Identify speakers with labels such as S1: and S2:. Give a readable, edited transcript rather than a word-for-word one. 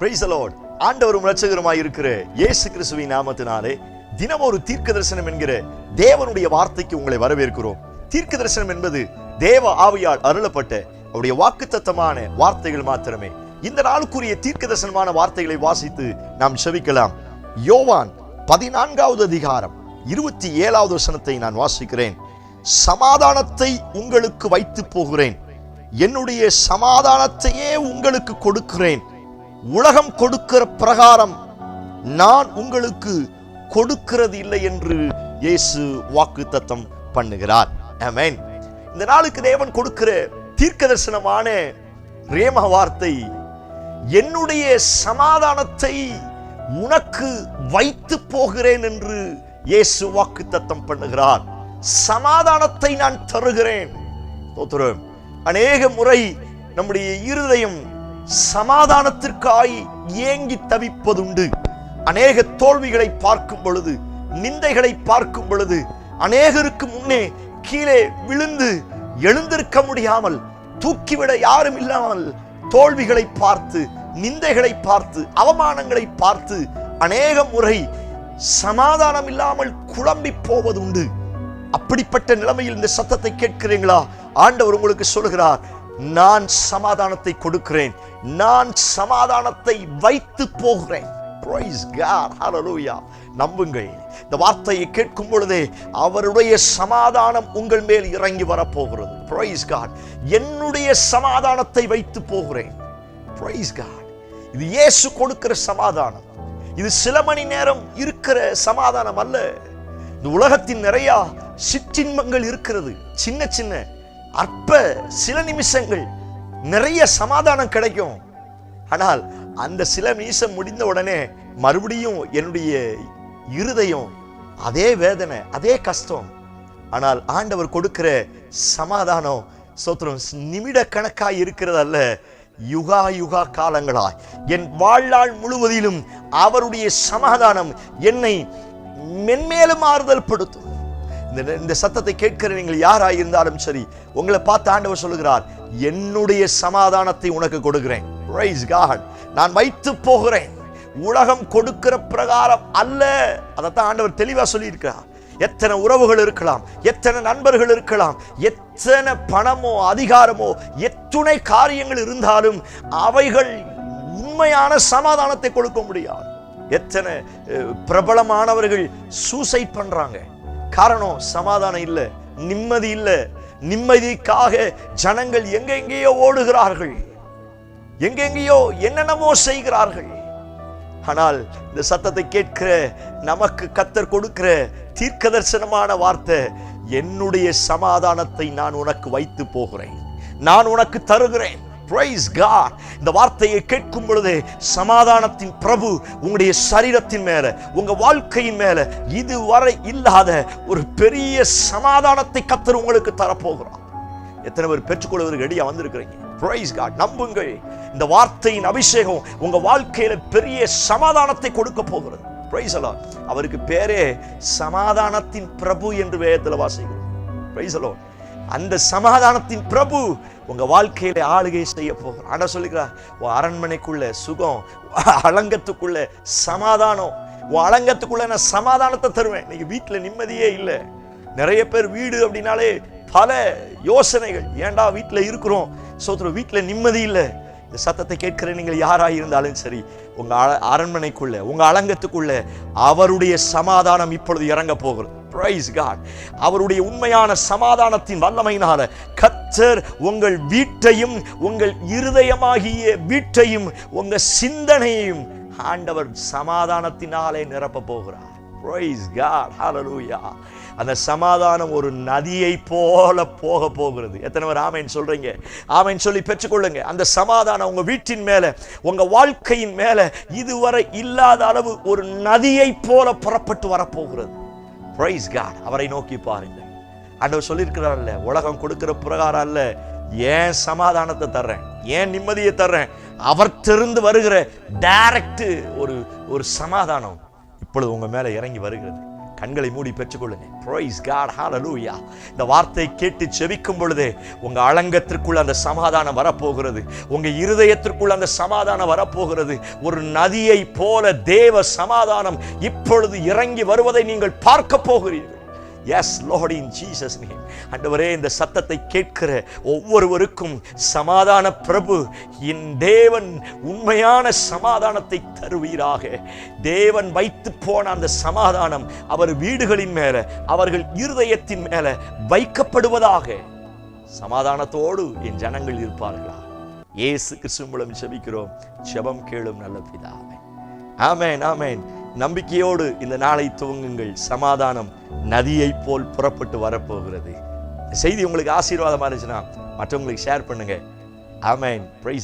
S1: Praise the Lord. ஆண்டவரும் இரட்சகருமாய் இருக்கிற இயேசு கிறிஸ்துவின் நாமத்தினாலே தினம் ஒரு தீர்க்க தரிசனம் என்கிற தேவனுடைய வார்த்தைக்கு உங்களை வரவேற்கிறோம். தீர்க்க தரிசனம் என்பது தேவ ஆவியால் அருளப்பட்ட அவருடைய வாக்குத்தத்தமான வார்த்தைகள் மாத்திரமே. இந்த நாளுக்குரிய தீர்க்க தரிசனமான வார்த்தைகளை வாசித்து நாம் செபிக்கலாம். யோவான் 14வது அதிகாரம் 27வது வசனத்தை நான் வாசிக்கிறேன். சமாதானத்தை உங்களுக்கு வைத்து போகிறேன், என்னுடைய சமாதானத்தையே உங்களுக்கு கொடுக்கிறேன். உலகம் கொடுக்கிற பிரகாரம் நான் உங்களுக்கு கொடுக்கிறது இல்லை என்று இயேசு வாக்குத்தத்தம் பண்ணுகிறார். ஆமென். இந்த நாளுக்கு தேவன் கொடுக்கிற தீர்க்க தரிசனமான ரேமா வார்த்தை, என்னுடைய சமாதானத்தை உனக்கு வைத்து போகிறேன் என்று இயேசு வாக்குத்தத்தம் பண்ணுகிறார். சமாதானத்தை நான் தருகிறேன். ஸ்தோத்திரம். அநேக முறை நம்முடைய இருதயம் சமாதானத்திற்காய் ஏங்கி தவிப்பதுண்டு. அநேக தோல்விகளை பார்க்கும் பொழுது, நிந்தைகளை பார்க்கும் பொழுது, அநேகருக்கு முன்னே கீழே விழுந்து எழுந்திருக்க முடியாமல், தூக்கிவிட யாரும் இல்லாமல் தோல்விகளை பார்த்து, நிந்தைகளை பார்த்து, அவமானங்களை பார்த்து அநேக முறை சமாதானம் இல்லாமல் குழம்பி போவதுண்டு. அப்படிப்பட்ட நிலைமையில் இந்த சத்தத்தை கேட்கிறீங்களா? ஆண்டவர் உங்களுக்கு சொல்கிறார், நான் சமாதானத்தை கொடுக்கிறேன், நான் சமாதானத்தை வைத்து போகிறேன். Praise God. Hallelujah. நம்புங்கள். இந்த வார்த்தையை கேட்கும் பொழுதே அவருடைய சமாதானம் உங்கள் மேல் இறங்கி வரப்போகிறது. Praise God. என்னுடைய சமாதானத்தை வைத்து போகிறேன். Praise God. இது இயேசு கொடுக்கிற சமாதானம். இது சில மணி நேரம் இருக்கிற சமாதானம் அல்ல. இந்த உலகத்தின் நிறைய சிற்றின்பங்கள் இருக்கிறது. சின்ன சின்ன அற்ப சில நிமிஷங்கள் நிறைய சமாதானம் கிடைக்கும். ஆனால் அந்த சில நிமிஷம் முடிந்த உடனே மறுபடியும் என்னுடைய இருதயம் அதே வேதனை, அதே கஷ்டம். ஆனால் ஆண்டவர் கொடுக்கிற சமாதானம் ஸ்தோத்திரம் நிமிட கணக்காய் இருக்கிறது அல்ல, யுகா யுகா காலங்களாய் என் வாழ்நாள் முழுவதிலும் அவருடைய சமாதானம் என்னை மென்மேலும் ஆறுதல் படுத்தும். இந்த சத்தத்தை கேட்கிற நீங்கள் யாராய் இருந்தாலும் சரி, உங்களை பார்த்து ஆண்டவர் சொல்லுகிறார், என்னுடைய சமாதானத்தை உனக்கு கொடுக்கிறேன். Praise God. நான் வைத்து போகிறேன், உலகம் கொடுக்கிற பிரகாரம் அல்ல. அதைத்தான் ஆண்டவர் தெளிவா சொல்லி இருக்கிறார். எத்தனை உறவுகள் இருக்கலாம், எத்தனை நண்பர்கள் இருக்கலாம், எத்தனை பணமோ அதிகாரமோ எத்துணை காரியங்கள் இருந்தாலும் அவைகள் உண்மையான சமாதானத்தை கொடுக்க முடியாது. எத்தனை பிரபலமானவர்கள் சூசைட் பண்றாங்க. காரணம் சமாதானம் இல்லை, நிம்மதி இல்லை. நிம்மதிக்காக ஜனங்கள் எங்கெங்கேயோ ஓடுகிறார்கள், எங்கெங்கேயோ என்னென்னமோ செய்கிறார்கள். ஆனால் இந்த சத்தத்தை கேட்கிற நமக்கு கர்த்தர் கொடுக்கிற தீர்க்க தரிசனமான வார்த்தை, என்னுடைய சமாதானத்தை நான் உனக்கு வைத்து போகிறேன், நான் உனக்கு தருகிறேன். Praise God. இந்த வார்த்தையை கேட்கும் பொழுதே சமாதானத்தின் பிரபு உங்களுடைய சரீரத்தின் மேல, உங்க வாழ்க்கையின் மேல இதுவரை இல்லாத ஒரு பெரிய சமாதானத்தை கர்த்தர் உங்களுக்கு தரப்போகிறார். எத்தனை பேர் பெற்றுக்கொள்வதற்கு ரெடியா வந்திருக்கிறீங்க? Praise God. நம்புங்கள், இந்த வார்த்தையின் அபிஷேகம் உங்க வாழ்க்கையில பெரிய சமாதானத்தை கொடுக்க போகிறது. Praise the Lord. அவருக்கு பேரே சமாதானத்தின் பிரபு என்று வேதத்தில் வாசிக்கிறோம். Praise the Lord. அந்த சமாதானத்தின் பிரபு உங்க வாழ்க்கையில ஆளுகை செய்ய போகிறார். ஆனா சொல்லிக்கிறார், உன் அரண்மனைக்குள்ள சுகம், அலங்கத்துக்குள்ள சமாதானம், உன் அலங்கத்துக்குள்ள நான் சமாதானத்தை தருவேன். நீங்க வீட்டுல நிம்மதியே இல்லை. நிறைய பேர் வீடு அப்படின்னாலே பல யோசனைகள், ஏண்டா வீட்டுல இருக்கிறோம், சோத்திரம் வீட்டுல நிம்மதி இல்லை. இந்த சத்தத்தை கேட்கிற நீங்கள் யாராக இருந்தாலும் சரி, உங்க அரண்மனைக்குள்ள, உங்க அலங்கத்துக்குள்ள அவருடைய சமாதானம் இப்பொழுது இறங்க போகிறது. Praise God. அவருடைய உண்மையான சமாதானத்தின் வல்லமையினால கர்த்தர் உங்கள் வீட்டையும், உங்கள் இருதயமாகிய வீட்டையும், உங்க சிந்தனையையும் ஆண்டவர் சமாதானத்தினாலே நிரப்ப போகிறார். Praise God. Hallelujah. அந்த சமாதானம் ஒரு நதியை போல போக போகிறது. எத்தனை பேர் ஆமென் சொல்றீங்க? ஆமென் சொல்லி பெற்றுக்கொள்ளுங்க. அந்த சமாதானம் உங்க வீட்டின் மேல, உங்க வாழ்க்கையின் மேல இதுவரை இல்லாத அளவு ஒரு நதியை போல புறப்பட்டு வரப்போகிறது. Praise God. அவரை நோக்கி பாருங்க. ஆண்டவர் சொல்லியிருக்கிறார்ல, உலகம் கொடுக்கிற பிரகாரம் அல்ல, ஏன் சமாதானத்தை தர்றேன், ஏன் நிம்மதியை தர்றேன், அவர்கிட்ட வருகிற டைரக்ட் ஒரு சமாதானம் இப்பொழுது உங்க மேல இறங்கி வருகிறது. கண்களை மூடி பெற்றுக்கொள்ளுங்க. Praise God, hallelujah. இந்த வார்த்தை கேட்டு செபிக்கும் பொழுதே உங்க அலங்கத்திற்குள்ள அந்த சமாதானம் வரப்போகிறது. உங்க இருதயத்திற்குள்ள அந்த சமாதானம் வரப்போகிறது. ஒரு நதியை போல தேவ சமாதானம் இப்பொழுது இறங்கி வருவதை நீங்கள் பார்க்க போகிறீர்கள். Yes, Lord, in Jesus' name. ஆண்டவரே, இந்த சத்தத்தை கேட்கிற ஒவ்வொருவருக்கும் சமாதான பிரபு என் தேவன் உண்மையான சமாதானத்தை தருவீராக. தேவன் வைத்து போன அந்த சமாதானம் அவர் வீடுகளின் மேல, அவர்கள் இருதயத்தின் மேல வைக்கப்படுவதாக. சமாதானத்தோடு என் ஜனங்கள் இருப்பார்களா? இயேசு கிறிஸ்து மூலம் ஜெபிக்கிறோம். ஜெபம் கேளும் நல்ல பிதாவே. ஆமென், ஆமென். நம்பிக்கையோடு இந்த நாளை துவங்குங்கள். சமாதானம் நதியை போல் புறப்பட்டு வரப்போகிறது. செய்தி உங்களுக்கு ஆசீர்வாதமா இருந்துச்சுன்னா மற்றவங்களுக்கு ஷேர் பண்ணுங்க. ஆமென். பிரைஸ்